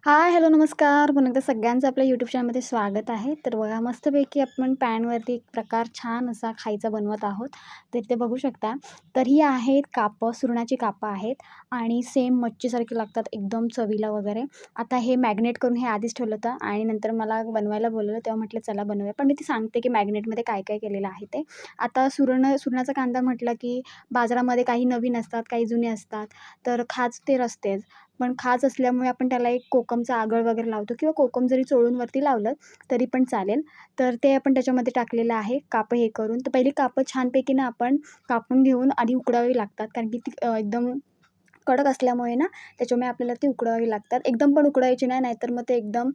हाय, hello, नमस्कार. पुन्हा एकदा सगळ्यांचं आपल्या यूट्यूब चॅनलमध्ये स्वागत आहे. तर बघा, मस्तपैकी आपण पॅनवरती एक प्रकार छान असा खायचा बनवत आहोत. तर इथे बघू शकता. तर ही आहेत कापं, सुरणाची कापं आहेत आणि सेम मच्छीसारखी लागतात एकदम चवीला वगैरे. आता हे मॅग्नेट करून हे आधीच ठेवलं होतं आणि नंतर मला बनवायला बोलवलं, तेव्हा म्हटलं चला बनवूया. पण मी ती सांगते की मॅग्नेटमध्ये काय-काय केलेलं आहे ते. आता सुरणाचा कांदा म्हटलं की बाजारामध्ये काही नवीन असतात, काही जुने असतात. तर खाच ते असतेच. पण खास असल्यामुळे आपण त्याला एक कोकमचा आगळ वगैरे लावतो किंवा कोकम जरी चोळून वरती लावलं तरी पण चालेल. तर ते आपण त्याच्यामध्ये टाकलेलं आहे कापं हे करून. तर पहिली कापं छानपैकी ना आपण कापून घेऊन आधी उकडावी लागतात. कारण की ती एकदम कडक असल्यामुळे ना त्याच्यामुळे आपल्याला ती उकडावी लागतात. एकदम पण उकडायची नाही, नाहीतर मग ते एकदम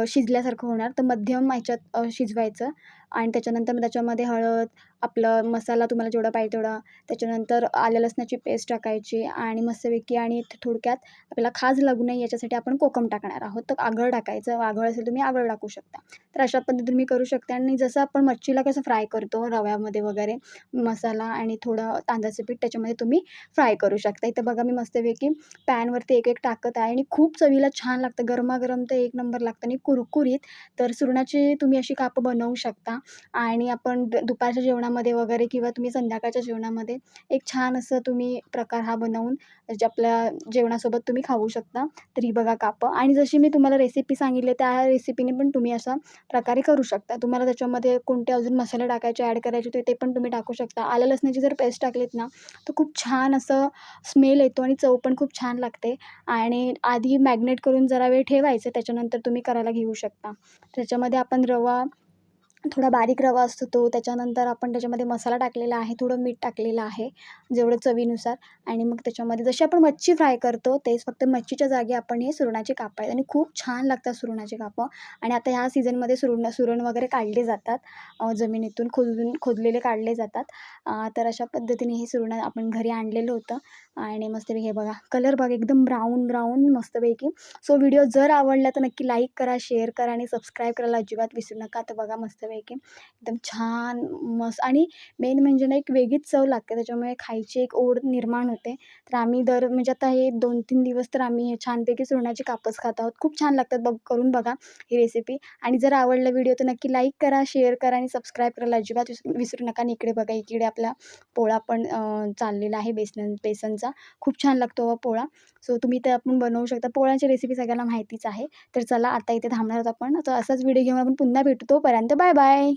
शिजल्यासारखं होणार. तर मध्यम ह्याच्यात शिजवायचं आणि त्याच्यानंतर मग त्याच्यामध्ये हळद, आपलं मसाला तुम्हाला जेवढा पाहिजे तेवढा, त्याच्यानंतर आलं लसणाची पेस्ट टाकायची आणि मस्तपैकी आणि थोडक्यात आपल्याला खाज लागू नये याच्यासाठी आपण कोकम टाकणार आहोत. तर आगळ टाकायचं. आगळ असेल तुम्ही आगळ टाकू शकता. तर अशा पद्धतीने मी करू शकते आणि जसं आपण मच्छीला कसं फ्राय करतो रव्यामध्ये वगैरे मसाला आणि थोडं तांदळाचं पीठ त्याच्यामध्ये तुम्ही फ्राय करू शकता. इथं बघा मी मस्तपैकी पॅनवरती एक-एक टाकत आहे आणि खूप चवीला छान लागतं. गरमागरम तर एक नंबर लागतं आणि कुरकुरीत. तर सुरणाची तुम्ही अशी कापं बनवू शकता आणि आपण दुपारच्या जेवणामध्ये वगैरे किंवा तुम्ही संध्याकाळच्या जेवणामध्ये एक छान असं तुम्ही प्रकार हा बनवून जे आपल्या जेवणासोबत तुम्ही खाऊ शकता. तर ही बघा कापं आणि जशी मी तुम्हाला रेसिपी सांगितली त्या रेसिपीने पण तुम्ही अशा प्रकारे करू शकता. तुम्हाला त्याच्यामध्ये कोणते अजून मसाले टाकायचे, ॲड करायचे ते पण तुम्ही टाकू शकता. आलं लसणाची जर पेस्ट टाकलीत ना, तर खूप छान असं स्मेल येतो आणि चव पण खूप छान लागते आणि आधी मॅग्नेट करून जरा वेळ ठेवायचं. त्याच्यानंतर तुम्ही करायला घेऊ शकता. त्याच्यामध्ये आपण रवा थोडा बारीक रवा असतो तो, त्याच्यानंतर आपण त्याच्यामध्ये मसाला टाकलेला आहे, थोडं मीठ टाकलेलं आहे, जेवढं चवीनुसार आणि मग त्याच्यामध्ये जशी आपण मच्छी फ्राय करतो तेच फक्त मच्छीच्या जागी आपण हे सुरणाची कापं आहेत आणि खूप छान लागतात सुरणाची कापं आणि आता ह्या सीझनमध्ये सुरण वगैरे काढले जातात. जमिनीतून खोदलेले काढले जातात. तर अशा पद्धतीने हे सुरण आपण घरी आणलेलं होतं आणि मस्तपैकी हे बघा कलर बघा एकदम ब्राऊन मस्तपैकी. सो व्हिडिओ जर आवडला तर नक्की लाईक करा, शेअर करा आणि सबस्क्राईब करायला अजिबात विसरू नका. तर बघा मस्तपैकी एकदम छान मस्त आणि मेन म्हणजे ना एक वेगळीच चव लागते. त्याच्यामुळे खायची एक ओढ निर्माण होते. तर आम्ही म्हणजे आता हे 2-3 दिवस तर आम्ही हे छानपैकी सुरणाची कापच खात आहोत. खूप छान लागतात. करून बघा ही रेसिपी आणि जर आवडला व्हिडिओ तर नक्की लाईक करा, शेअर करा आणि सबस्क्राईब करायला अजिबात विसरू नका. आणि इकडे बघा, इकडे आपला पोळा पण चाललेला आहे बेसनचा. खूप छान लागतो हा पोळा. सो तुम्ही ते आपण बनवू शकता. पोळ्याची रेसिपी सगळ्यांना माहितीच आहे. तर चला आता इथे थांबणार आहोत आपण. तर असाच व्हिडिओ घेऊन आपण पुन्हा भेटू. तोपर्यंत बाय बाय.